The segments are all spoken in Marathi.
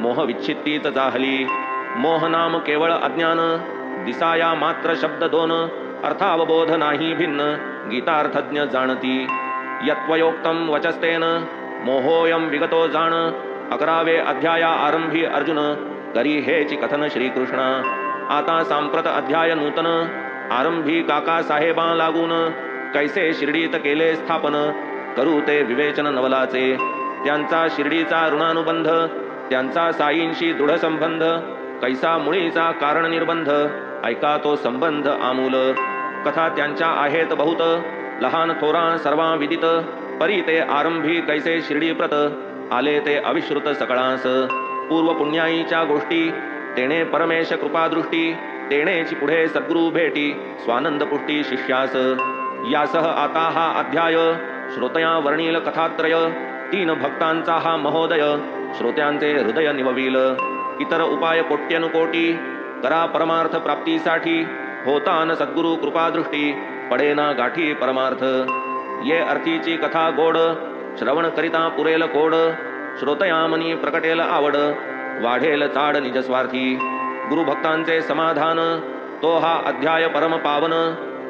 मोह विच्छित्तीत जाहली. मोह नाम केवळ अज्ञान, दिसाया मात्र शब्द दोन. अर्थावबोध नाही भिन्न, गीतार्थज्ञ जाणती. यत्वयोक्तम वचस्तेन मोहोयम विगतो जाण. 11वे अध्याया आरंभी अर्जुन, करी हेची कथन श्रीकृष्ण. आता सांप्रत अध्याय नूतन, आरंभी काका साहेबा लागून. कैसे शिर्डीत केले स्थापन, करू ते विवेचन नवलाचे. त्यांचा शिर्डीचा ऋणानुबंध, त्यांचा साईंशी दृढ संबंध. कैसा मुळीचा कारण निर्बंध, ऐका तो संबंध आमूल. कथा त्यांच्या आहेत बहुत, लहान थोरा सर्वा विदित. परी ते आरंभी कैसे शिर्डी प्रत, आले ते अविश्रुत सकळास. पूर्व पुण्याईच्या गोष्टी, तेणे परमेश कृपादृष्टी. तेणेची पुढे सद्गुरु भेटी, स्वानंद पुष्टी शिष्यास. यासह आता हा अध्याय, श्रोतया वर्णील कथात्रय. 3 भक्तांचा हा महोदय, श्रोत्यांचे हृदय निवविल. इतर उपाय कोट्यनुकोटी, करा परमार्थ प्राप्तीसाठी. होतान सद्गुरु कृपादृष्टी, पडेना गाठी परमार्थ. ये अर्थीची कथा गोड, श्रवण करिता पुरेल कोड. श्रोतयामनी प्रकटेल आवड, वाढेल चाड निजस्वार्थी. गुरुभक्तांचे समाधान, तो हा अध्याय परम पावन.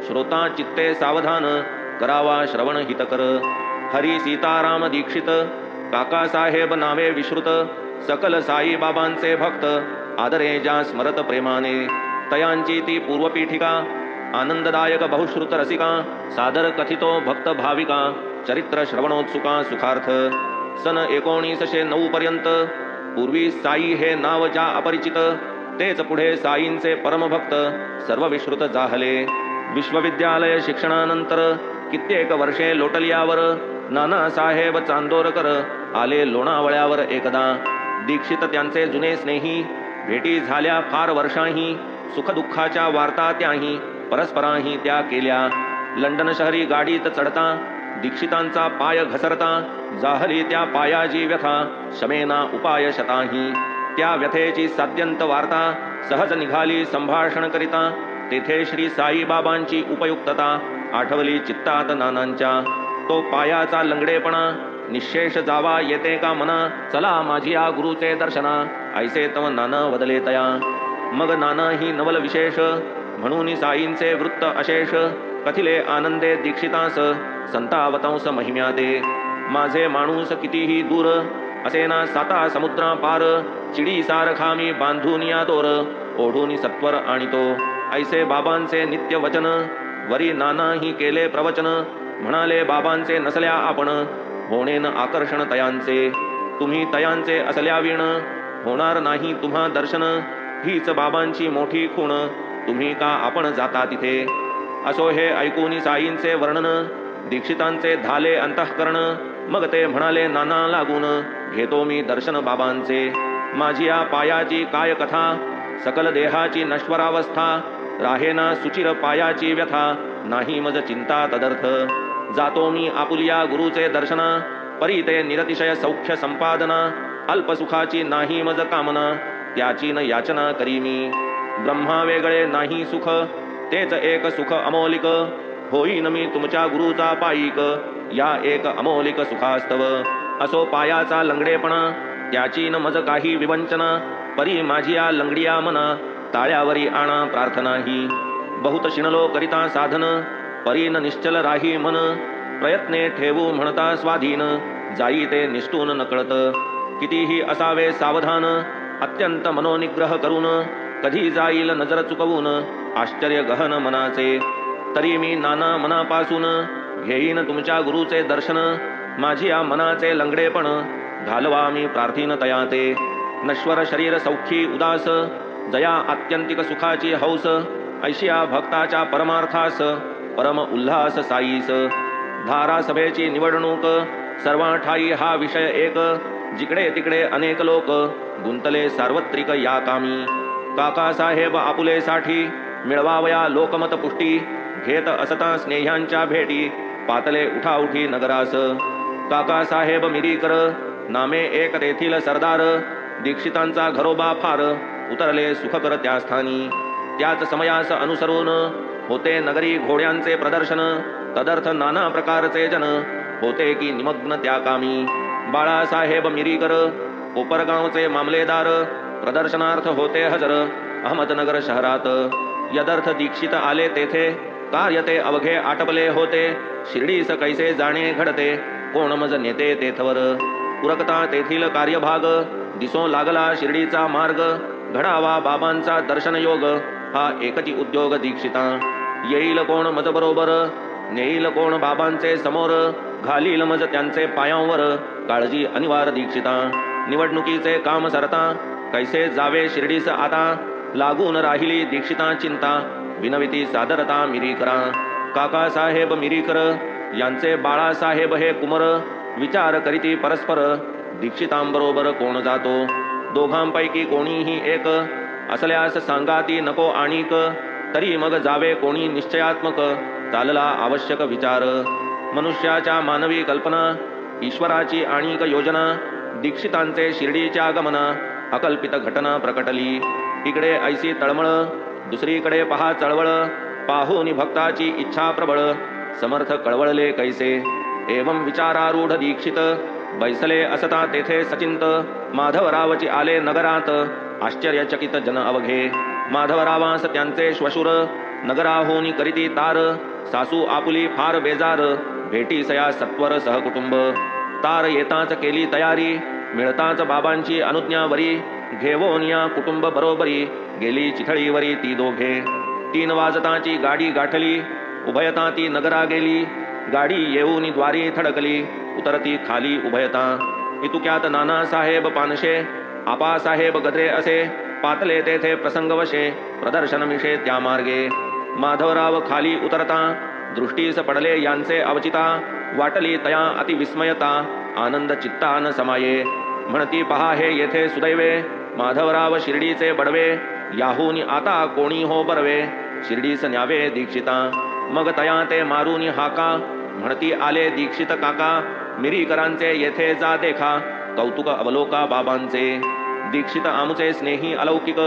श्रोता चित्ते सावधान, करावा श्रवण हितकर. हरी सीताराम दीक्षित, काकासाहेब नावे विश्रुत. सकल साई बाबांचे भक्त, आदरे ज्या स्मरत प्रेमाने. तयांची ती पूर्वपीठिका, आनंददायक बहुश्रुत रसिका. सादर कथितो भक्त भाविका, चरित्र श्रवणोत्सुका सुखार्थ. सन 1909 पर्यंत पूर्वी साई हे नाव ज्या अपरिचित. तेच पुढे साईंचे परमभक्त, सर्व विश्रुत जाहले. विश्वविद्यालय शिक्षणानंतर कित्येक वर्षे लोटल्यावर नानासाहेब चांदोरकर आले लोणावळ्यावर एकदा. दीक्षित त्यांचे जुने स्नेही, भेटी झाल्या फार वर्षाही. सुखदुःखाच्या वार्ता त्याही, परस्पराही त्या केल्या. लंडन शहरी गाडीत चढता, दीक्षितांचा पाय घसरता. जाहली त्या पायाची व्यथा, शमेना उपाय शताही. त्या व्यथेची साध्यंत वार्ता, सहज निघाली संभाषण करिता. तेथे श्री साईबाबांची उपयुक्तता, आठवली चित्तात नानांच्या. तो पायाचा लंगडेपणा, निशेष जावा येते का मना. चला माझी या गुरुचे दर्शना, ऐसे तव नाना वदले तया. मग नाना ही नवल विशेष, म्हणून साईंचे वृत्त अशेष. कथिले आनंदे दीक्षितास, संतावतंस महिम्या दे. माझे माणूस कितीही दूर, असेना 7 समुद्रा पार. चिडी सारखा मी बांधून या दोर, ओढून सत्वर आणितो. ऐसे बाबांचे नित्य वचन, वरी नाना ही केले प्रवचन. म्हणाले बाबांचे नसल्या आपण, होणेन आकर्षण तयांचे. तुम्ही तयांचे असल्या विण, होणार नाही तुम्हा दर्शन. हीच बाबांची मोठी खूण, तुम्ही का आपण जाता तिथे. असो हे ऐकून साईंचे वर्णन, दीक्षितांचे झाले अंतःकरण. मग ते म्हणाले नाना लागून, घेतो मी दर्शन बाबांचे. माझी या पायाची काय कथा, सकल देहाची नश्वरावस्था. राहेना सुचिर पायाची व्यथा, नाही मज चिंता तदर्थ. जातो मी आपुलिया गुरुचे दर्शना, परी ते निरतिशय सौख्य संपादना. अल्पसुखाची नाही मज कामना, त्याची न याचना करी मी. ब्रह्मा वेगळे नाही सुख, तेच एक सुख अमौलिक. होईन मी तुमच्या गुरुचा पाईक, या एक अमौलिक सुखास्तव. असो पायाचा लंगडेपणा, त्याची न मज काही विवंचना. परी माझी या लंगडिया मना, ताळ्यावरी आणा प्रार्थना ही. बहुत शिणलो करिता साधन, परीन निश्चल राही मन. प्रयत्ने ठेवू म्हणता स्वाधीन, जाई ते निष्ठून नकळत. कितीही असावे सावधान, अत्यंत मनोनिग्रह करून. कधी जाईल नजर चुकवून, आश्चर्य गहन मनाचे. तरी मी नाना मनापासून, घेईन तुमच्या गुरुचे दर्शन. माझी या मनाचे लंगडेपण, घालवा मी प्रार्थीन तयाते. नश्वर शरीर सौख्यी उदास, जया आत्यंतिक सुखाची हौस. ऐशिया भक्ताच्या परमार्थास, परम उल्हास साईस. धारासभेची निवडणूक, सर्वा ठाई हा विषय एक. जिकडे तिकडे अनेक लोक, गुंतले सार्वत्रिक या कामी. काकासाहेब आपुलेसाठी, मिळवावया लोकमत पुष्टी. घेत असता स्नेह्यांच्या भेटी, पातले उठाउठी नगरास. काकासाहेब मिरीकर, नामे एक तेथील सरदार. दीक्षितांचा घरोबा फार, उतरले सुखकर त्या स्थानी. त्याच समयास अनुसरून, होते नगरी घोड्यांचे प्रदर्शन. तदर्थ नाना प्रकारचे जन, होते की निमग्न त्या कामी. बाळासाहेब मिरीकर, कोपरगावचे मामलेदार प्रदर्शनार्थ होते हजर अहमदनगर शहरात. यदर्थ दीक्षित आले तेथे कार्य ते अवघे आटपले होते. शिर्डीस कैसे जाणे घडते कोण मज नेते तेथवर. उरकता तेथील कार्यभाग दिसो लागला शिर्डीचा मार्ग. घडावा बाबांचा दर्शन योग हा एकची उद्योग दीक्षिता. येईल कोण मज बरोबर नेईल कोण बाबांचे समोर. घालील मज त्यांचे पायांवर काळजी अनिवार्य दीक्षिता. निवडणुकीचे काम सरता कैसे जावे शिर्डीस आता. लागून राहिली दीक्षिता चिंता विनविती सादरता मिरीकरा. काकासाहेब मिरीकर यांचे बाळासाहेब हे कुमर. विचार करीती परस्पर दीक्षितांबरोबर कोण जातो. दोघांपैकी कोणीही एक असल्यास सांगाती नको आणिक. तरी मग जावे कोणी निश्चयात्मक चालला आवश्यक विचार. मनुष्याच्या मानवी कल्पना ईश्वराची आणिक योजना. दीक्षितांचे शिर्डीच्या गमना अकल्पित घटना प्रकटली. इकडे ऐसी तळमळ दुसरीकडे पहा चळवळ. पाहून भक्ताची इच्छा प्रबळ समर्थ कळवळले कैसे. एवं विचारारूढ दीक्षित बैसले असता तेथे सचिंत. माधवरावची आले नगरात आश्चर्यचकित जन अवघे. माधवरावास त्यांचे श्वशुर नगराहोनी करीती तार. सासू आपुली फार बेजार भेटीसया सत्वर सहकुटुंब. तार येताच केली तयारी मिळताच बाबांची अनुज्ञावरी. घेवोनिया कुटुंब बरोबरी गेली चिथळीवरी ती दोघे. 3 वाजताची गाडी गाठली उभयता ती नगरा गेली. गाडी येऊन द्वारी थडकली उतरती खाली उभयता. इतुक्यात नानासाहेब पानशे आपासाहेब गद्रे असे पातले तेथे प्रसंगवशे प्रदर्शन मिशे त्या मार्गे. माधवराव खाली उतरता दृष्टीस पडले यांचे अवचिता. वाटली तया अतिविस्मयता आनंद चित्तान समाये. म्हणती पहा हे येथे सुदैवे माधवराव शिर्डीचे बडवे. याहून आता कोणी हो बरवे शिर्डीस न्यावे दीक्षिता. मग तया ते मारून हाका म्हणती आले दीक्षित काका. मिरीकरांचे येथे जा देखा कौतुक अवलोका बाबांचे. दीक्षित आमुचे स्नेही अलौकिक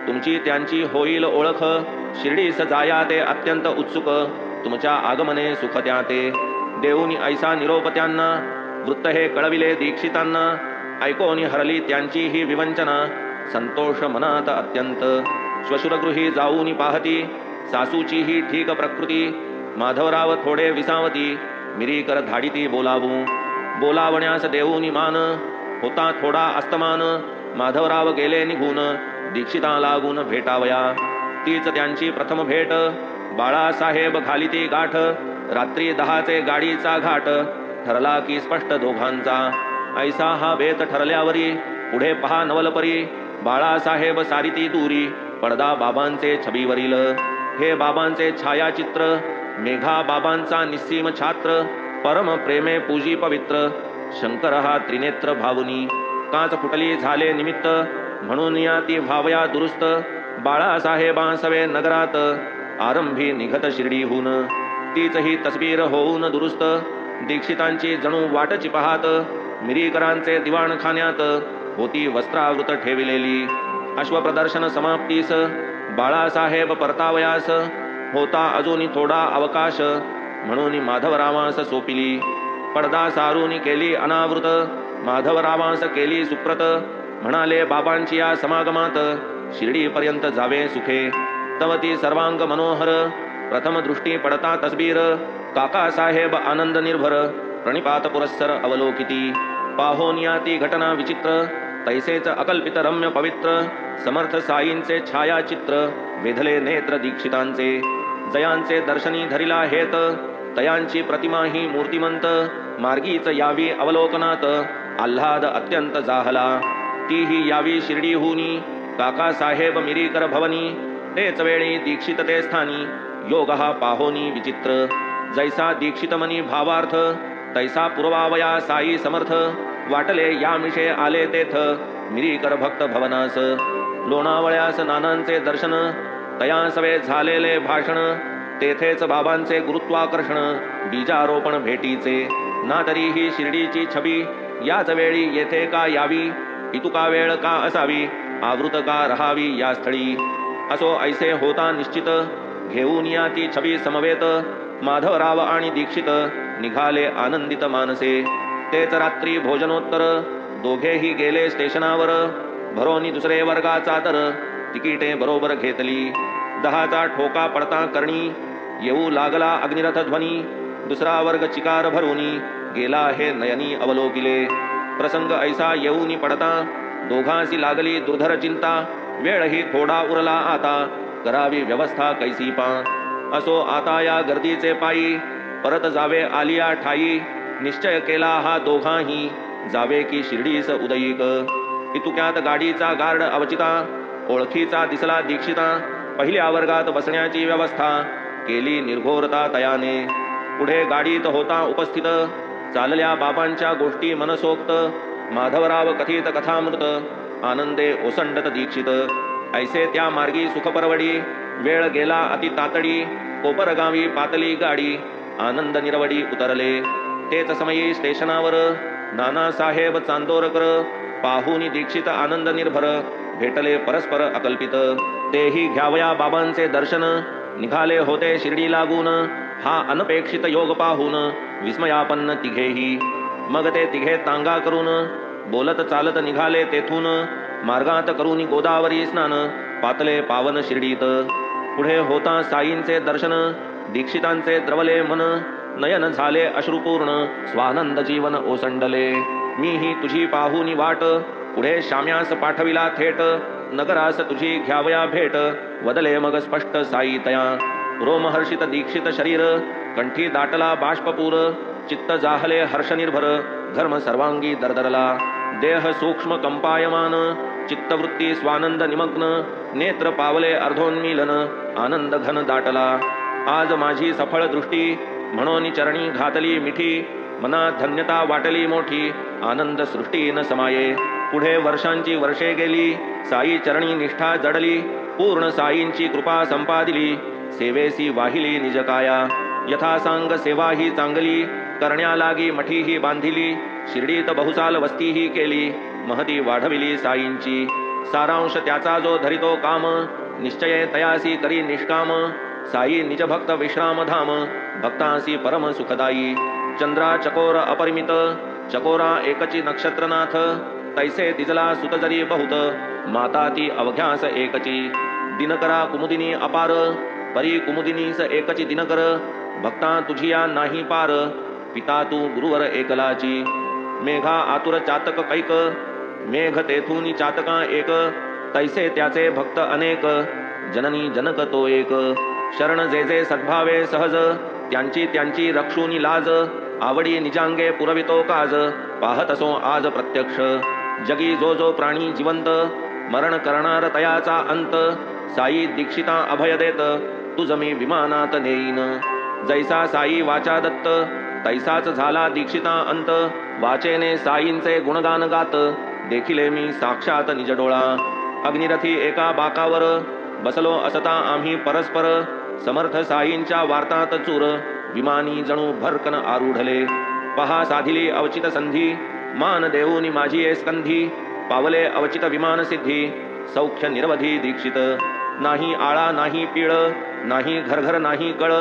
तुमची त्यांची होईल ओळख. शिर्डीस जाया ते अत्यंत उत्सुक तुमच्या आगमने सुख त्या ते. देऊनी ऐसा निरोप त्यांना वृत्त हे कळविले दीक्षितांना. ऐकोनी हरली त्यांची ही विवंचना संतोष मनात अत्यंत. श्वशुरगृही जाऊनी पाहती सासूची ही ठीक प्रकृती. माधवराव थोडे विसावती मिरीकर धाडिती बोलावू. बोलावण्यास देऊनी मान होता थोडा अस्तमान. माधवराव गेले निघून दीक्षिता लागून भेटावया. तीच त्यांची प्रथम भेट बाळासाहेब घालिती गाठ. रात्री 10चे गाडीचा घाट ठरला की स्पष्ट दोघांचा. ऐसा हा बेत ठरल्यावरी पुढे पहा नवलपरी. बाळासाहेब सारिती दूरी पडदा बाबांचे छबीवरील. हे बाबांचे छायाचित्र मेघा बाबांचा निस्सीम छात्र. परम प्रेमे पूजी पवित्र शंकर हा त्रिनेत्र भावनी. काच फुटली झाले निमित्त म्हणून या ती भावया दुरुस्त. बाळासाहेबांसवे नगरात आरंभी निघत शिर्डीहून. तीच ही तस्बीर होऊन दुरुस्त दीक्षितांची जणू वाटची पाहात. मिरीकरांचे दिवाणखान्यात होती वस्त्रावृत ठेविलेली. अश्वप्रदर्शन समाप्तीस बाळासाहेब परतावयास होता अजून थोडा अवकाश म्हणून माधवरावास सोपिली. पडदा सारून केली अनावृत माधवरावास केली सुप्रत. म्हणाले बाबांची या समागमात शिर्डीपर्यंत जावे सुखे. तवती सर्वांग मनोहर प्रथम दृष्टी पडता तस्बीर. काकासाहेब आनंद निर्भर प्रणिपात पुरस्सर अवलोकिती. पाहोनिया ती घटना विचित्र तैसेच अकल्पित रम्य पवित्र. समर्थ साईंचे छायाचित्र वेधले नेत्र दीक्षितांचे. जयांचे दर्शनी धरिला हेत तयांची प्रतिमा ही मूर्तिमंत. मार्गीच यावी अवलोकनात आल्हाद अत्यंत जाहला. तीही यावी शिर्डीहूनी काकासाहेब मिरीकर भवनी. तेच वेळी दीक्षित ते स्थानी योग हा पाहोनी विचित्र. जैसा दीक्षित मनी भावार्थ तैसा पुरवावया साई समर्थ. वाटले या मिशे आले तेथ मिरीकर भक्त भवनास. लोणावळ्यास नानांचे दर्शन तयांसवे झालेले भाषण. तेथेच बाबांचे गुरुत्वाकर्षण बीजारोपण भेटीचे. ना तरीही शिर्डीची छबी याच वेळी येथे का यावी. इतुका वेळ का असावी आवृत का रहावी या स्थळी. असो ऐसे होता निश्चित घेऊन या ती छबी समवेत. माधवराव आणि दीक्षित निघाले आनंदित मानसे. तेच रात्री भोजनोत्तर दोघेही गेले स्टेशनावर, भरोनी दुसरे वर्गाचा दर, तिकीटे बरोबर घेतली. 10चा ठोका पडता करणी, येऊ लागला अग्निरथ ध्वनी. दुसरा वर्ग चिकार भरूनी, गेला हे नयनी अवलोकिले. प्रसंग ऐसा येऊनी पडता, दोघांसी लागली दुर्धर चिंता. वेळही थोडा उरला आता, करावी व्यवस्था कैसी पा. असो आता या गर्दीचे पायी, परत जावे आलिया ठाई. निश्चय केला हा दोघांही, जावे की शिर्डीस उदयिक. इतुक्यात गाडीचा गार्ड अवचिता, ओळखीचा दिसला दीक्षिता. पहिल्या वर्गात बसण्याची व्यवस्था, केली निर्घोरता तयाने. पुढे गाडीत होता उपस्थित, चालल्या बाबांच्या गोष्टी मनसोक्त. माधवराव कथित कथामृत, आनंदे ओसंडत दीक्षित. ऐसे त्या मार्गी सुखपरवडी, वेळ गेला अति तातडी. कोपरगावी पातली गाडी, आनंद निरवडी उतरले. तेच समयी स्टेशनावर, नानासाहेब चांदोरकर. पाहुनी दीक्षित आनंद निर्भर, भेटले परस्पर अकल्पित. तेही घ्यावया बाबांचे दर्शन, निघाले होते शिर्डी लागून. हा अनपेक्षित योग पाहून, विस्मयापन्न तिघेही. मग ते तिघे तांगा करून, बोलत चालत निघाले तेथून. मार्गात करून गोदावरी स्नान, पातले पावन शिर्डीत. पुढे होता साईंचे दर्शन, दीक्षितांचे द्रवले मन. नयन झाले अश्रुपूर्ण, स्वानंद जीवन ओसंडले. मीही तुझी पाहुनी वाट, पुढे शाम्यास पाठविला थेट. नगरास तुझी घ्यावया भेट, वदले मग स्पष्ट साई तया. रोमहर्षित दीक्षित शरीर, कंठी दाटला बाष्पपूर. चित्त जाहले हर्ष निर्भर, धर्म सर्वांगी दरदरला. देह सूक्ष्म कंपायमान, चित्तवृत्ती स्वानंद निमग्न. नेत्र पावले अर्धोन्मीलन, आनंद घन दाटला. आज माझी सफळ दृष्टी, म्हणून चरणी घातली मिठी. मनात धन्यता वाटली मोठी, आनंद सृष्टी न समाये. पुढे वर्षांची वर्षे गेली, साई चरणी निष्ठा जडली. पूर्ण साईंची कृपा संपादिली, सेवेसी वाहिली निज काया. यथासांग सेवा ही चांगली, करण्या लागी मठी ही बांधिली. शिर्डीत बहुसाल वस्ती ही केली, महती वाढविली साईंची. सारांश त्याचा जो धरितो काम, निश्चये तयासी करी निष्काम. साई निज भक्त विश्रामधाम, भक्तांसी परम सुखदायी. चंद्रा चकोर अपरिमित, चकोरा एकची नक्षत्रनाथ. तैसे दिजला सुत जरी बहुत, माता ती अवघ्यास एकची. दिनकरा कुमुदिनी अपार, परी कुमुदिनीस एकची दिनकर. भक्ता तुझिया नाही पार, पिता तू गुरुवर एकलाची. मेघा आतुर चातक कैक, मेघ तेथून चातका एक. तैसे त्याचे भक्त अनेक, जननी जनक तो एक. शरण जे जे सद्भावे सहज, त्यांची त्यांची रक्षुनी लाज. आवडी निजांगे पुरवितो काज, पाहत असो आज प्रत्यक्ष. जगी जो जो प्राणी जिवंत, मरण करणार तयाचा अंत. साई दीक्षिता अभय देत, तुझ मी विमानात नेईन. जैसा साई वाचा दत्त, तैसाच झाला दीक्षिता अंत. वाचेने साईंचे गुणगान गात, देखिले मी साक्षात निज डोळा. अग्निरथी एका बाकावर, बसलो असता आम्ही परस्पर. समर्थ साईंच्या वार्तात चूर, विमानी जणू भरकन आरूढले. पहा साधिली अवचित संधी, मान देऊनी माझी स्कंधी. पावले अवचित विमान सिद्धी, सौख्य निरवधी दीक्षित. नाही आळा नाही पीळ, नाही घरघर नाही कळ.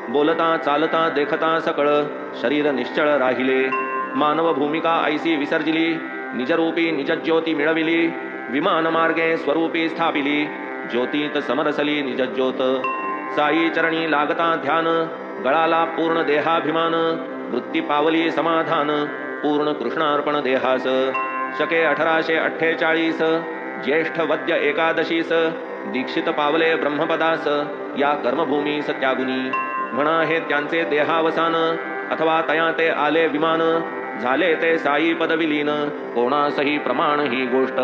बोलता चालता देखता सकळ, शरीर निश्चळ राहिले. मानव भूमिका ऐसी विसर्जिली, निजरूपी निजज्योती मिळविली. विमान मार्गे स्वरूपी स्थापिली, ज्योतीत समरसली निजज्योत. साई चरणी लागता ध्यान, गळाला पूर्ण देहाभिमान. वृत्ती पावली समाधान, पूर्ण कृष्णार्पण देहास. शके 1848, ज्येष्ठ वद्य एकादशीस. दीक्षित पावले ब्रह्मपदास, या कर्मभूमीस त्यागुनी. म्हणा हे त्यांचे देहावसान, अथवा तया ते आले विमान. झाले ते साई पदविलीन, कोणासही प्रमाण ही गोष्ट.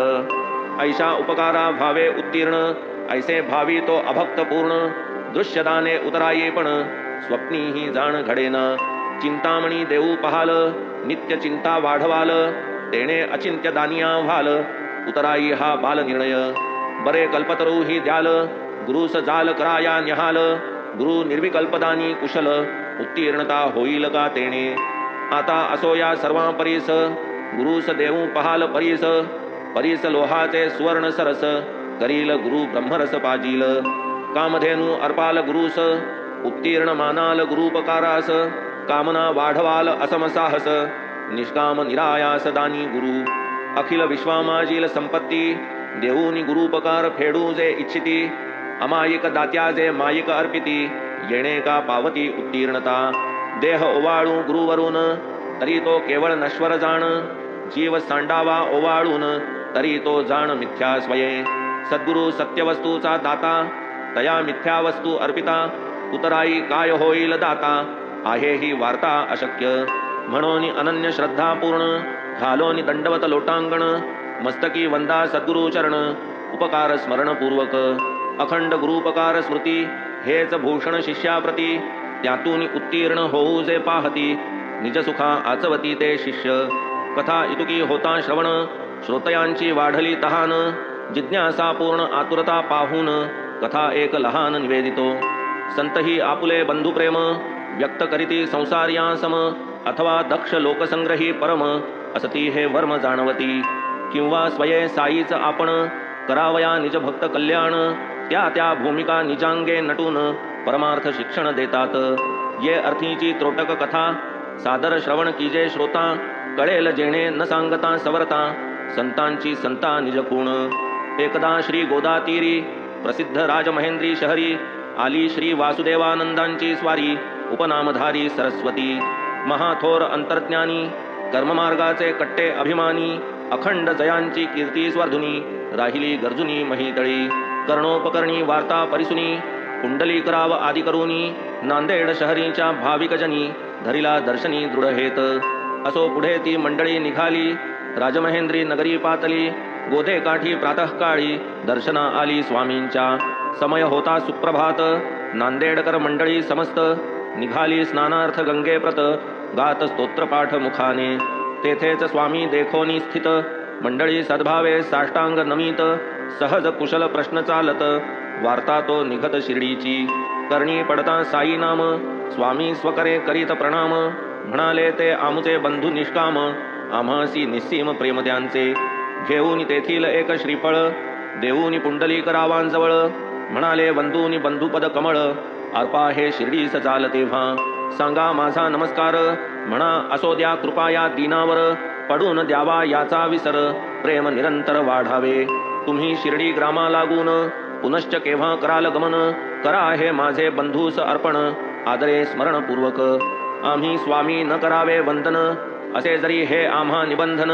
ऐशा उपकारा भावे उत्तीर्ण, ऐसे भावी तो अभक्त पूर्ण. दृश्यदाने उतराये पण, स्वप्नी ही जाण घडेना. चिंतामणी देऊ पहाल, नित्य चिंता वाढवाल. तेणे अचिंत्य दानिया व्हाल, उतराई हा बाल निर्णय. बरे कल्पतरू ही द्याल, गुरुस जाल कराया न्याहाल. गुरु निर्विकल्पदानी कुशल, उत्तीर्णता होईल का तेणे. आता असो या सर्वां परीस, गुरुस देऊ पहाल परीस. परीस लोहाचे सुवर्ण सरस, करील गुरु ब्रह्मरस पाजील. कामधेनु अर्पाल गुरुस, उत्तीर्ण मानाल गुरुपकारास. कामना वाढवाल असम साहस, निष्काम निरायास दानी गुरु. अखिल विश्वामाजील संपत्ती देऊनी गुरुपकार फेडू जे इच्छिती अमायिक दात्या जे मायिक अर्पिती येणे का पावती उत्तीर्णता देह ओवाळू गुरुवरून तरी तो केवळ नश्वर जाण जीव सांडावा ओवाळून तरी तो जाण मिथ्या स्वये सद्गुरु सत्यवस्तूचा दाता तया मिथ्या वस्तू अर्पिता उतराई काय होईल दाता आहे ही वार्ता अशक्य म्हणून अनन्य श्रद्धा पूर्ण घालोनी दंडवत लोटांगण मस्तकी वंदा सद्गुरु चरण उपकार स्मरण पूर्वक अखंड गुरुपकार स्मृती हेच भूषण शिष्याप्रती त्यातून उत्तीर्ण होऊ जे पाहती निजसुखा आचवती ते शिष्य कथा इतुकी होता श्रवण श्रोतयांची वाढली तहान जिज्ञासा पूर्ण आतुरता पाहून कथा एक लहान निवेदितो संतही आपुले बंधुप्रेम व्यक्त करीती संसार्या सम अथवा दक्ष लोकसंग्रही परम असती हे वर्म जाणवती किंवा स्वये साईच आपण करावया निज भक्त कल्याण त्या त्या भूमिका निजांगे नटून परमार्थ शिक्षण देतात ये अर्थीची त्रोटक कथा सादर श्रवण कीजे श्रोता कळेल जेणे न सांगता सवरता संतांची संता निजकूण एकदा श्री गोदातीरी प्रसिद्ध राजमहेंद्री शहरी आली श्री वासुदेवानंदांची स्वारी उपनामधारी सरस्वती महाथोर अंतर्ज्ञानी कर्ममार्गाचे कट्टे अभिमानी अखंड जयांची कीर्ती स्वर्धुनी राहिली गर्जुनी महितळी कर्णोपकरणी वार्ता परिसुनी कुंडली कराव आदी करुनी नांदेड शहरीच्या भाविकजनी धरिला दर्शनी दृढ हेत असो पुढे ती मंडळी निघाली राजमहेंद्री नगरी पातली गोदे काठी प्रातःकाळी दर्शना आली स्वामींच्या समय होता सुप्रभात नांदेडकर मंडळी समस्त निघाली स्नानार्थ गंगे प्रत गात स्तोत्रपाठ मुखाने तेथेच स्वामी देखोनी स्थित मंडळी सद्भावे साष्टांग नमित सहज कुशल प्रश्न चालत वार्ता तो निघत शिर्डीची करणी पडता साई नाम स्वामी स्वकरे करीत प्रणाम म्हणाले ते आमुचे बंधू निष्काम आम्हासी निस्सीम प्रेम त्यांचे घेऊन तेथील एक श्रीफळ देऊनी पुंडलीकरावांजवळ म्हणाले वंदूनी बंधुपद कमळ अर्पा हे शिर्डीस चाल तेव्हा सांगा माझा नमस्कार म्हणा असो द्या कृपा या दीनावर पडून द्यावा याचा विसर प्रेम निरंतर वाढावे तुम्ही शिर्डी ग्रामा लागून पुनश्च केव्हा कराल गमन करा हे माझे बंधूस अर्पण आदरे स्मरणपूर्वक आम्ही स्वामी न करावे वंदन असे जरी हे आम्हा निबंधन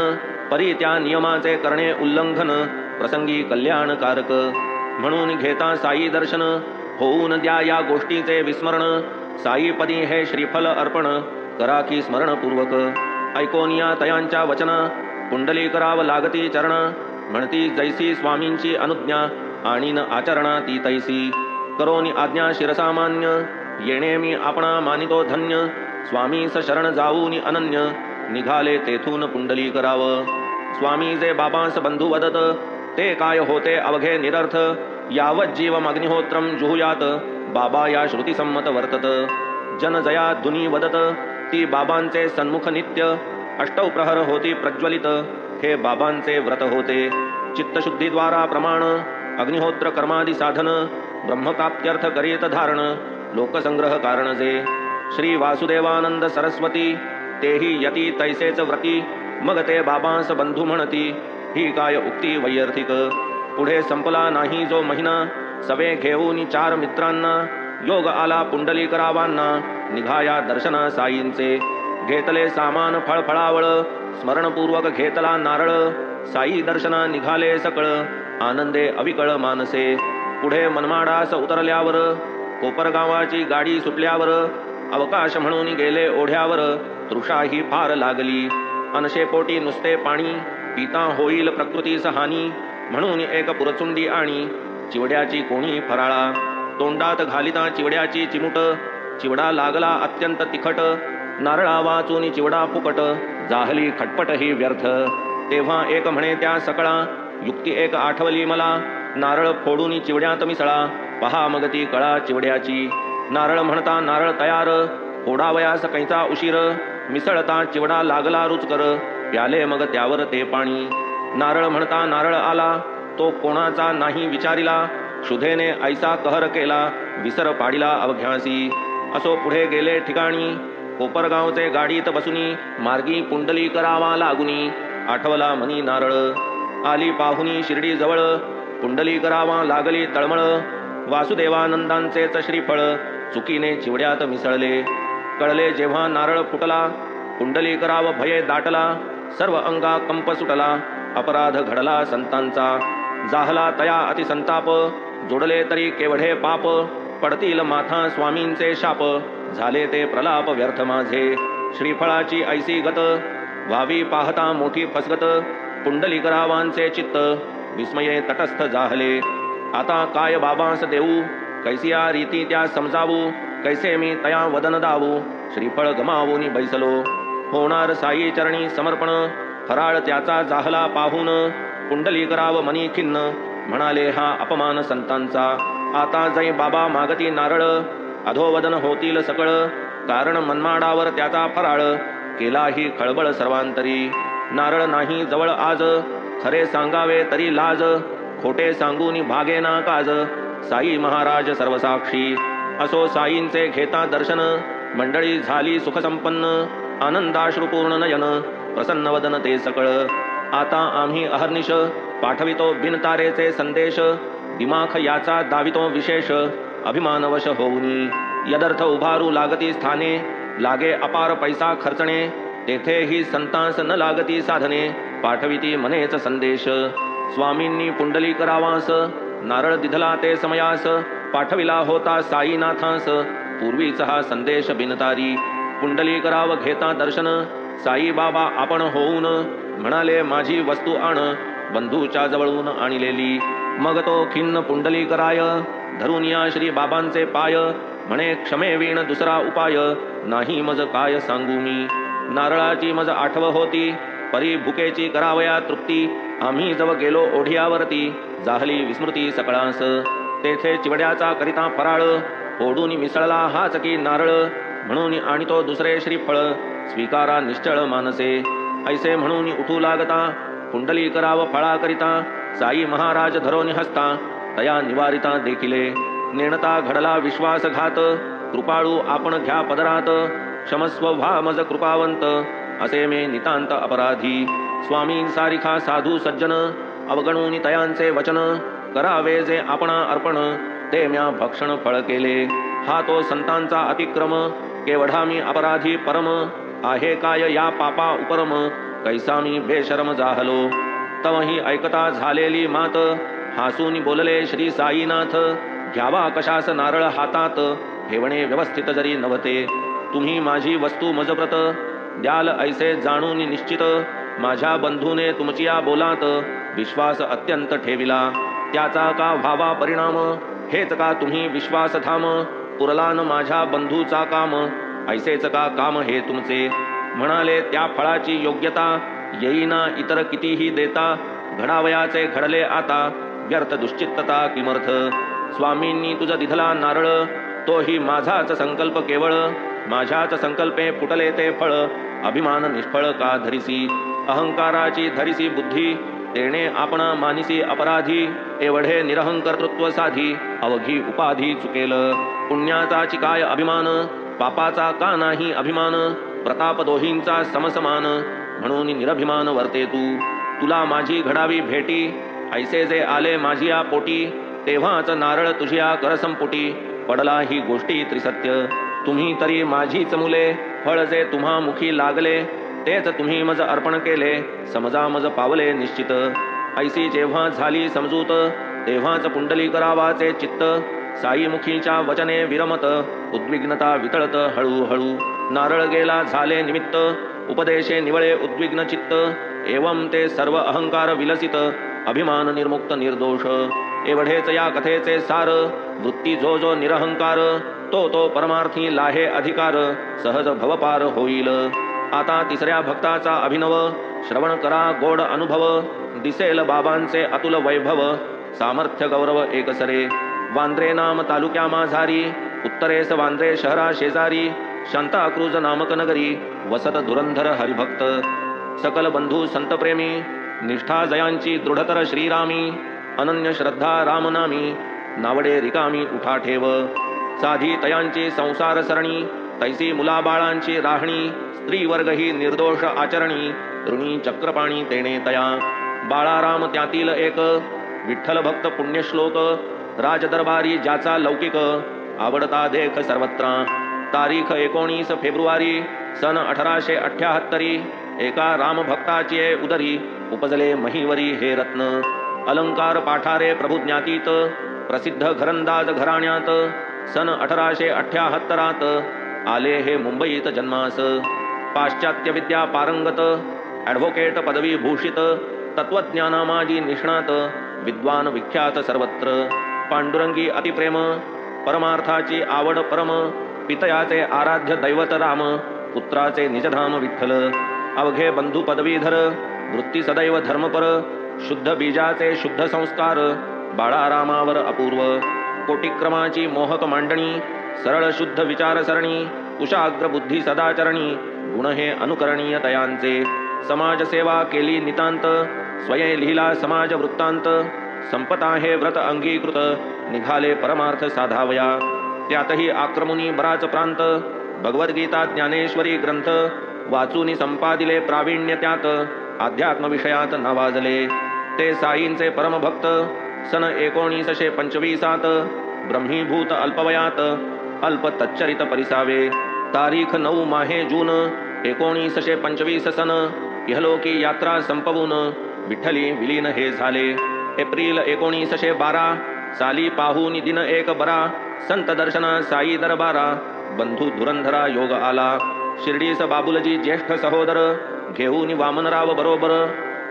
परी त्या नियमाचे करणे उल्लंघन प्रसंगी कल्याणकारक म्हणून घेता साई दर्शन होऊन द्या या गोष्टीचे विस्मरण साईपदी हे श्रीफल अर्पण करा की स्मरणपूर्वक ऐकोनिया तयांच्या वचना कुंडली कराव लागती चरण म्हणती जैसी स्वामींची अनुज्ञा आणि न आचरणा ती तैसी करोनी आज्ञा शिरसामान्य येणे मी आपणा मानितो धन्य स्वामी शरण जाऊनी अनन्य निघाले तेथून पुंडली कराव स्वामी जे बाबांस बंधू वदत ते काय होते अवघे निरर्थ यावत जीवम अग्निहोत्रम जुहुयात बाबा या श्रुती संमत वर्तत जन जया धुनी वदत ती बाबांचे सन्मुख नित्य अष्टौ प्रहर होती प्रज्वलित हे बाबांचे व्रत होते चित्तशुद्धीद्वारा प्रमाण अग्निहोत्र कर्मादि साधन ब्रह्मप्राप्त्यर्थ करीत धारण लोकसंग्रह कारण जे श्री वासुदेवानंद सरस्वती तेही यती तैसेच व्रती मग ते बाबांस बंधू म्हणती ही काय उक्ती वैयर्थिक पुढे संपला नाही जो महिना सवे घेऊन 4 मित्रांना योग आला पुंडलीकरावांना निघाया दर्शना साईंचे घेतले सामान फळफळावळ स्मरणपूर्वक घेतला नारळ साई दर्शना निघाले सकळ आनंदे अविकळ मानसे पुढे मनमाडास उतरल्यावर कोपरगावाची गाडी सुटल्यावर अवकाश म्हणून गेले ओढ्यावर तृषाही फार लागली अनशेपोटी नुसते पाणी पिता होईल प्रकृतीस हानी म्हणून एक पुरचुंडी आणि चिवड्याची कोणी फराळा तोंडात घालिता चिवड्याची चिमुट चिवडा लागला अत्यंत तिखट नारळा वाचून चिवडा फुकट जाहली खटपट ही व्यर्थ तेव्हा एक म्हणे त्या सकळा युक्ती एक आठवली मला नारळ फोडून चिवड्यात मिसळा पहा मग ती कळा चिवड्याची नारळ म्हणता नारळ तयार फोडावयास कैचा उशीर मिसळता चिवडा लागला रुचकर प्याले मग त्यावर ते पाणी नारळ म्हणता नारळ आला तो कोणाचा नाही विचारिला क्षुधेने ऐसा कहर केला विसर पाडिला अवघ्यासी असो पुढे गेले ठिकाणी कोपरगावचे गाडीत बसुनी मार्गी पुंडली करावा लागुनी आठवला मनी नारळ आली पाहुनी शिर्डी जवळ पुंडली करावा लागली तळमळ वासुदेवानंदांचेच श्रीफळ चुकीने चिवड्यात मिसळले कळले जेव्हा नारळ फुटला पुंडली कराव भये दाटला सर्व अंगा कंप सुटला अपराध घडला संतांचा जाहला तया अतिसंताप जोडले तरी केवढे पाप पडतील माथा स्वामींचे शाप झाले ते प्रलाप व्यर्थ माझे श्रीफळाची ऐसी गत व्हावी पाहता मोठी फसगत पुंडलिकरावांचे चित्त विस्मये तटस्थ जाहले आता काय बाबांस देऊ कैसिया रीती त्या समजावू कैसे मी तया वदन दावू श्रीफळ गमावून बैसलो होणार साई चरणी समर्पण फराळ त्याचा जाहला पाहून पुंडलिकराव मनी खिन्न म्हणाले हा अपमान संतांचा आता जै बाबा मागती नारळ अधोवदन होतील सकळ कारण मनमाडावर त्याचा फराळ केलाही खळबळ सर्वांतरी नारळ नाही जवळ आज खरे सांगावे तरी लाज खोटे सांगून भागेना काज साई महाराज सर्वसाक्षी असो साईंचे घेता दर्शन मंडळी झाली सुखसंपन्न आनंदाश्रुपूर्ण नयन प्रसन्न वदन ते सकळ आता आम्ही अहर्निश पाठवितो बिनतारेचे संदेश दिमाख याचा दावितो विशेष अभिमानवश होऊनी यदर्थ उभारू लागती स्थाने लागे अपार पैसा खर्चणे तेथे ही संतांस न लागती साधने पाठविती मनेच संदेश स्वामींनी पुंडली करावास नारळ दिधला ते समयास पाठविला होता साईनाथांस पूर्वीच हा संदेश बिनतारी पुंडली कराव घेता दर्शन साई बाबा आपण होऊन म्हणाले माझी वस्तू आण बंधूच्या जवळून आणलेली मग तो खिन्न पुंडली कराय धरून या श्री बाबांचे पाय म्हणे क्षमेवीण दुसरा उपाय नाही मज काय सांगू मी नारळाची मज आठव होती परी भुकेची करावया तृप्ती आम्ही जव गेलो ओढ्यावरती जाहली विस्मृती सकळास तेथे चिवड्याचा करिता फराळ ओढून मिसळला हाच की नारळ म्हणून आणितो दुसरे श्रीफळ स्वीकारा निश्चळ मानसे ऐसे म्हणून उठू लागता पुंडली कराव फळा करिता साई महाराज धरोनी हसता तया निवारिता देखिले नेणता घडला विश्वासघात कृपाळू आपण घ्या पदरात क्षमस्व व्हा मज कृपावंत असे मे नितांत अपराधी स्वामींसारिखा साधू सज्जन अवगणून तयांचे वचन करावे जे आपणा अर्पण ते म्या भक्षण फळ केले हा तो संतांचा अतिक्रम केवढा मी अपराधी परम आहे काय या पापा उपरम कैसा मी बेशरम जाहलो तवही ऐकता झालेली मात हासून बोलले श्री साईनाथ घ्यावा कशास नारळ हातात ठेवणे व्यवस्थित जरी नव्हते तुम्ही माझी वस्तू मजप्रत द्याल ऐसे जाणून निश्चित माझ्या बंधूने तुमचिया बोलात विश्वास अत्यंत ठेविला त्याचा का व्हावा परिणाम हेच का तुम्ही विश्वास थांब पुरलान माझ्या बंधूचा काम ऐसेच का काम हे तुमचे म्हणाले त्या फळाची योग्यता येईना इतर कितीही देता घडावयाचे घडले आता व्यर्थ दुश्चित्तता किमर्थ स्वामींनी तुझा दिधला नारळ तोही माझाच संकल्प केवळ माझ्याच संकल्पे फुटले ते फळ अभिमान निष्फळ का धरिसी अहंकाराची धरिसी बुद्धी तेने आपणा मानिसी अपराधी एवढे निरहंकर्तृत्व साधी अवघी उपाधी चुकेल पुण्याचा चिकाय अभिमान पापाचा का नाही अभिमान प्रताप दोहींचा समसमान म्हणून निरभिमान वर्ते तुला माझी घडावी भेटी ऐसे जे आले माझी या पोटी तेव्हाच नारळ तुझ्या करसंपुटी पडला ही गोष्टी त्रिसत्य तुम्ही तरी माझीच मुले फळ जे तुम्हा मुखी लागले तेच तुम्ही मज अर्पण केले समजा मज पावले निश्चित ऐसी जेव्हा झाली समजूत तेव्हाच पुंडली करावाचे चित्त साईमुखीच्या वचने विरमत उद्विग्नता वितळत हळूहळू नारळ गेला झाले निमित्त उपदेशे निवळे उद्विग्न चित्त एवं ते सर्व अहंकार विलसित अभिमान निर्मुक्त निर्दोष एवढेच या कथेचे सार वृत्ती जो जो निरहंकार तो परमार्थी लाहे अधिकार सहज भवपार होईल आता तिसऱ्या भक्ताचा अभिनव श्रवण करा गोड अनुभव दिसेल बाबांचे अतुल वैभव सामर्थ्य गौरव एकसरे वांद्रे नाम तालुक्या माझारी उत्तरेस वांद्रे शहरा शेजारी शांताक्रूज नामक नगरी वसत धुरंधर हरिभक्त सकल बंधू संत प्रेमी निष्ठा जयांची दृढतर श्रीरामी अनन्य श्रद्धा रामनामी नावडे रिकामी उठा ठेव साधी तयांची संसार सरणी तैसी मुलाबाळांची राहणी स्त्री वर्ग ही निर्दोष आचरणी ऋणी चक्रपाणी तेणे तया. बाळाराम त्यातील एक विठ्ठल भक्त पुण्यश्लोक, राजदरबारी ज्याचा लौकिक आवडता देख सर्वत्र. तारीख 19 फेब्रुवारी सन 1878. एका रामभक्ताचे उदरी उपजले महीवरी हे रत्न. अलंकार पाठारे प्रभू ज्ञातीत प्रसिद्ध घरंदाज घराण्यात सन 1878 आले हे मुंबईत जन्मास. पाश्चात्य विद्या पारंगत ॲडव्होकेट पदवी भूषित तत्वज्ञानामाजी निष्णात विद्वान विख्यात सर्वत्र. पांडुरंगी अतिप्रेम परमार्थाची आवड परम. पितयाचे आराध्य दैवत राम पुत्राचे निजधाम विठ्ठल. अवघे बंधू पदवीधर वृत्ती सदैव धर्मपर. शुद्ध बीजाचे शुद्ध संस्कार बाळारामावर अपूर्व. कोटिक्रमाची मोहक मांडणी सरळ शुद्ध विचारसरणी. कुशाग्र बुद्धी सदाचरणी गुण हे अनुकरणीय तयांचे. समाजसेवा केली नितांत स्वयं लिहिला समाज वृत्तांत. संपता हे व्रत अंगीकृत निघाले परमार्थ साधावया. त्यातही आक्रमुनी बराच प्रांत भगवद्गीता ज्ञानेश्वरी ग्रंथ वाचूनी संपादिले प्रावीण्य त्यात. अध्यात्म विषयात नावाजले ते साईंचे परमभक्त सन 1925 ब्रह्मीभूत अल्पवयात अल्प तच्चरित परिसावे. तारीख 9 माहे जून 1925 सन इहलोकी यात्रा संपवून विठ्ठली विलीन हे झाले. एप्रिल 1912 साली पाहून दिन एक बरा. संत दर्शना साई दरबारा बंधू धुरंधरा योग आला. शिर्डीस बाबुलजी ज्येष्ठ सहोदर घेऊन वामनराव बरोबर.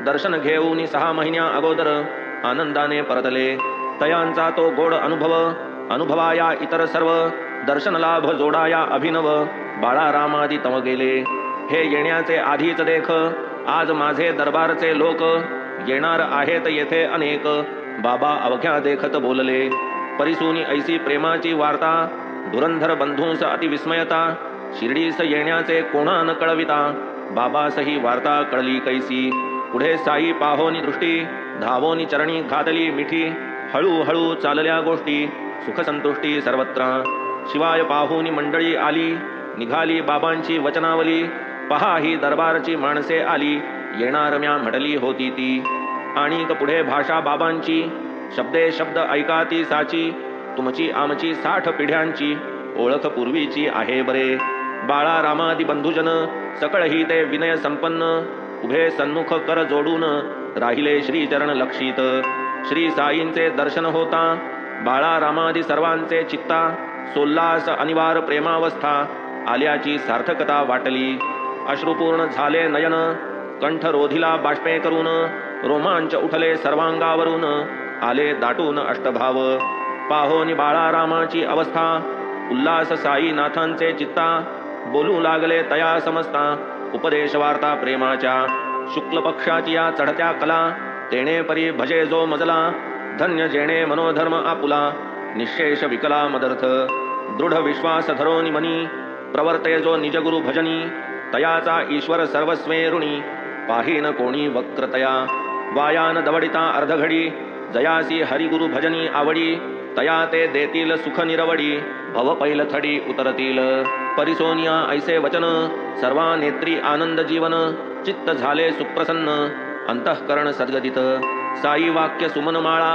दर्शन घेऊन 6 महिन्या अगोदर आनंदाने परतले. तयांचा तो गोड अनुभव अनुभवाया इतर सर्व. दर्शन लाभ जोडाया अभिनव बाळारामादी तम गेले. हे येण्याचे आधीच देख आज माझे दरबारचे लोक. येणार आहेत येथे अनेक बाबा अवघ्या देखत बोलले. परिसूनी ऐसी प्रेमाची वार्ता धुरंधर बंधूंस अतिविस्मयता. शिर्डीस येण्याचे कोणा न कळविता बाबास ही वार्ता कळली कैसी. पुढे साई पाहोनी दृष्टी धावोनी चरणी घातली मिठी. हळूहळू चालल्या गोष्टी सुखसंतुष्टी सर्वत्र. शिवाय पाहुनी मंडळी आली निघाली बाबांची वचनावली. पहा ही दरबारची माणसे आली येणार म्या म्हटली होती ती. आणि पुढे भाषा बाबांची शब्दे शब्द ऐका ती साची. तुमची आमची 60 पिढ्यांची ओळख पूर्वीची आहे बरे. बाळारामादी बंधुजन सकळ ही ते विनय संपन्न. उभे सन्मुख कर जोडून राहिले श्रीचरण लक्षित. श्री साईंचे दर्शन होता बाळारामादी सर्वांचे चित्ता. सोल्लास अनिवार प्रेमावस्था आल्याची सार्थकता वाटली. अश्रुपूर्ण झाले नयन कंठ रोधिला बाष्पे करून. रोमांच उठले सर्वांगावरून आले दाटून अष्टभाव. पाहोनी बाळारामाची अवस्था उल्लास साईनाथांचे चित्ता. बोलू लागले तया समजता उपदेश वार्ता प्रेमाच्या. शुक्ल पक्षाची या चढत्या कला तेणे परी भजे जो मजला. धन्य जेणे मनोधर्म आपुला निशेष विकला मदर्थ. दृढ विश्वास धरोनी मनी प्रवर्ते जो निजगुरु भजनी. तयाचा ईश्वर सर्वस्वे ऋणी पाहीन कोणी वक्रतया. वायान दवडिता अर्धघडी जयासी हरिगुरु भजनी आवडी. तया ते देतील सुख निरवडी भव पैलथडी उतरतील. परिसोनिया ऐसे वचन सर्वा नेत्री आनंद जीवन. चित्त झाले सुप्रसन्न अंतःकरण सद्गदित. साई वाक्य सुमन माळा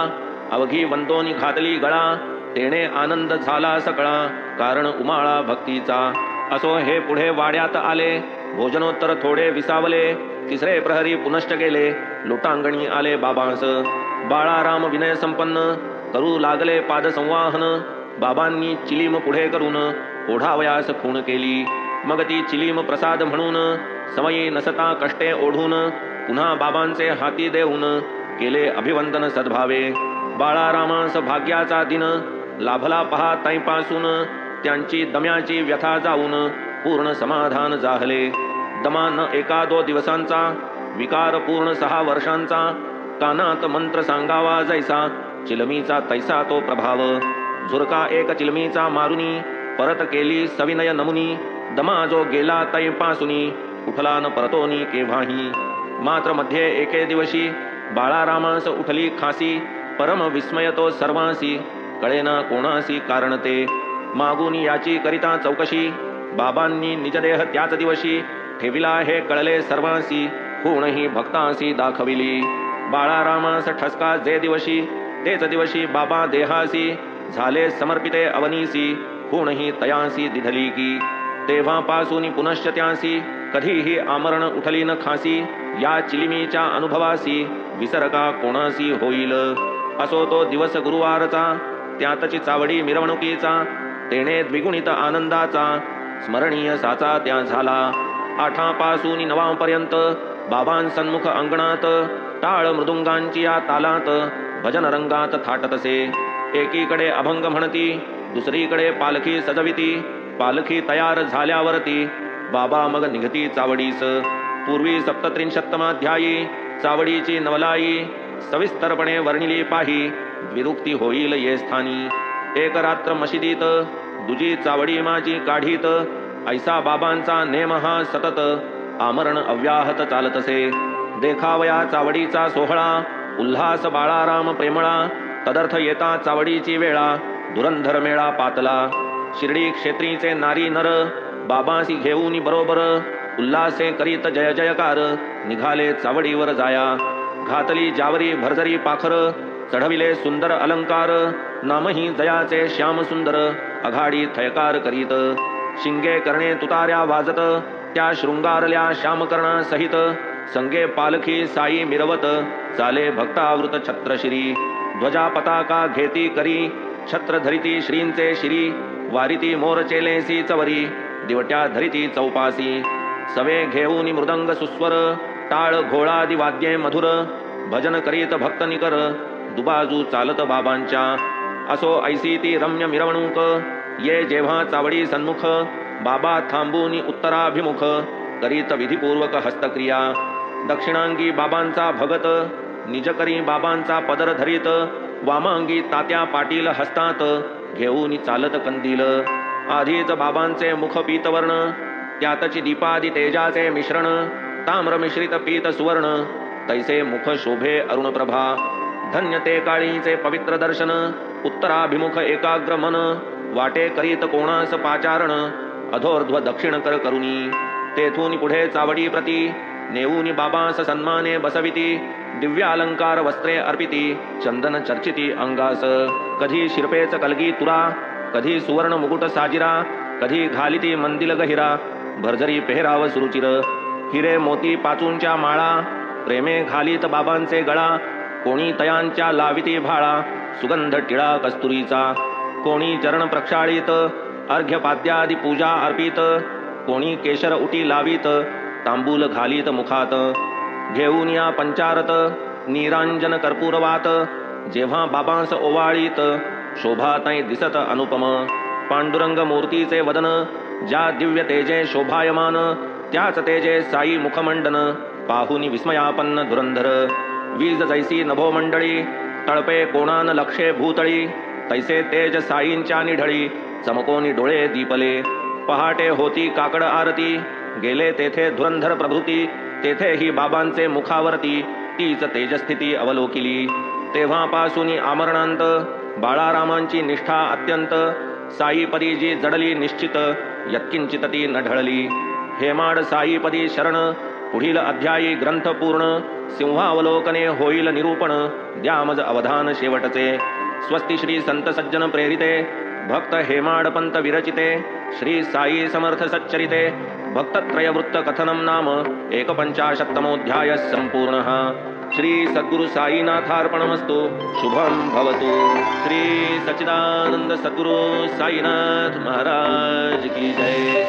अवघी वंदोनी घातली गळा. तेणे आनंद झाला सकळा कारण उमाळा भक्तीचा. असो हे पुढे वाड्यात आले भोजनोत्तर थोडे विसावले. तिसरे प्रहरी पुनश्च गेले लोटांगणी आले बाबांस. बाळाराम विनय संपन्न करू लागले पाद संवाहन. बाबांनी चिलीम पुढे करून ओढावयास खूण केली. मग ती चिलीम प्रसाद म्हणून समयी नसता कष्टे ओढून पुन्हा बाबांचे हाती देऊन केले अभिवंदन सद्भावे. बाळारामास भाग्याचा दिन लाभला पहा तैपासून. त्यांची दम्याची व्यथा जाऊन पूर्ण समाधान जाहले. दमा न 1-2 दिवसांचा विकार पूर्ण 6 वर्षांचा. कानात मंत्र सांगावा जैसा चिलमीचा तैसा तो प्रभाव. झुरका एक चिलमीचा मारुनी परत केली सविनय नमुनी. दमा जो गेला तैपासूनी उठला न परतोनी केव्हाही. मात्र मध्ये एके दिवशी बाळारामास उठली खासी. परम विस्मय तो सर्वांसी कळेना कोणासी कारण ते. मागून याची करिता चौकशी बाबांनी निजदेह त्याच दिवशी ठेविला हे कळले सर्वांसी. होणही भक्तांसी दाखविली. बाळारामास ठसका जे दिवशी तेच दिवशी बाबा देहासी झाले समर्पिते अवनीसी. होणही तयांसी दिधली की तेव्हापासून पुनश्च त्यांसी कधीही आमरण उठली न खासी. या चिलिमीच्या अनुभवासी विसरका कोणासी होईल. असो तो दिवस गुरुवारचा त्यातची चावडी मिरवणुकीचा. तेणे द्विगुणित आनंदाचा स्मरणीय साचा त्या झाला. 8पासून 9पर्यंत बाबांसन्मुख अंगणात टाळ मृदुंगांची या तालात भजन रंगात थाटतसे. एकीकडे अभंग म्हणती दुसरीकडे पालखी सजविती. पालखी तयार झाल्यावरती बाबा मग निघती चावडीस. पूर्वी 37माध्यायी चावडीची नवलाई सविस्तरपणे वर्णिली पाही. द्विरुक्ती होईल ये स्थानी. एक रात्र मशिदीत दुजी चावडी माझी काढीत. ऐसा बाबांचा नेम हा सतत आमरण अव्याहत चालतसे. देखावया चावडीचा सोहळा उल्हास बाळाराम प्रेमळा. तदर्थ येता चावडीची वेळा धुरंधर मेळा पातला. शिर्डी क्षेत्रीचे नारी नर बाबासी घेऊन बरोबर उल्हासे करीत जय जयकार निघाले चावडीवर जाया. घातली जावरी भरजरी पाखर चढविले सुंदर अलंकार. नामही जयाचे श्याम सुंदर आघाडी थयकार करीत. शिंगे करणे तुतार्या वाजत त्या शृंगारल्या श्यामकर्णा सहित. संगे पालखी साई मिरवत चाले भक्तावृत छत्रशिरी. ध्वजा पताका घेती करी छत्र धरिती श्रींचे शिरी. वारिती मोर चेलेसी चवरी दिवट्या धरिती चौपासी. सवे घेऊन मृदंग सुस्वर टाळ घोळादी वाद्ये मधुर. भजन करीत भक्त निकर दुबाजू चालत बाबांच्या. असो ऐसी ती रम्य मिरवणूक ये जेव्हा चावडी सन्मुख. बाबा थांबून उत्तराभिमुख करीत विधिपूर्वक हस्तक्रिया. दक्षिणांगी बाबांचा भगत निज करी बाबांचा पदर धरीत. वामांगी तात्या पाटील हस्तात घेऊन चालत कंदील. आधीच बाबांचे मुख पीतवर्ण त्यातची दीपादी तेजाचे मिश्रण. ताम्र मिश्रित पीत सुवर्ण तैसे मुख शोभे अरुण प्रभा. धन्य ते काळीचे पवित्र दर्शन उत्तराभिमुख एकाग्र मन. वाटे करीत कोणास पाचारण अधोर्ध्व दक्षिण कर करुनी. तेथून पुढे चावडी प्रती नेऊन बाबास सन्माने बसविती. दिव्यालंकार वस्त्रे अर्पिती चंदन चर्चिती अंगास. कधी शिरपेच कलगी तुरा कधी सुवर्ण मुकुट साजिरा. कधी घालिती मंदिल गहिरा भरजरी पेहराव सुरुचिर. हिरे मोती पाचूंच्या माळा प्रेमे घालीत बाबांचे गळा. कोणी तयांच्या लाविती भाळा सुगंध टिळा कस्तुरीचा. कोणी चरण प्रक्षाळीत अर्घ्यपाद्यादी पूजा अर्पित. कोणी केशर उटी लावीत तांबूल घालीत मुखात. घेऊन या पंचारत निरांजन कर्पूरवात. जेव्हा बाबांस ओवाळीत शोभाताई दिसत अनुपम. पांडुरंग मूर्तीचे वदन ज्या दिव्य तेजे शोभायमान. त्याच तेजे साई मुखमंडन पाहुनी विस्मयापन्न धुरंधर. वीज जैसी नभो मंडळी तळपे कोणान लक्षे भूतळी. तैसे तेज साईंच्या निढळी चमकोनी डोळे दीपले. पहाटे होती काकड आरती गेले तेथे धुरंधर प्रभृती. तेथे ही बाबांचे मुखावरती तीच तेजस्थिती अवलोकिली. तेव्हापासून आमरणांत बाळारामांची निष्ठा अत्यंत. साईपदी जी जडली निश्चित यत्किंचित ती न ढळली. हेमाड साईपदी शरण पुढील अध्यायी ग्रंथ पूर्ण. सिंहावलोकने होईल निरूपण द्यामज अवधान शेवटचे. स्वस्ति श्री संत सज्जन प्रेरिते भक्त हेमाडपंत विरचिते. श्री साई समर्थ सच्चरिते भक्तत्रय वृत्त कथनम नाम 51तमोऽध्याय संपूर्णः. श्री सद्गुरु साईनाथार्पणमस्तु. शुभम भवतु. श्री सच्चिदानंद सद्गुरु साईनाथ महाराज की जय.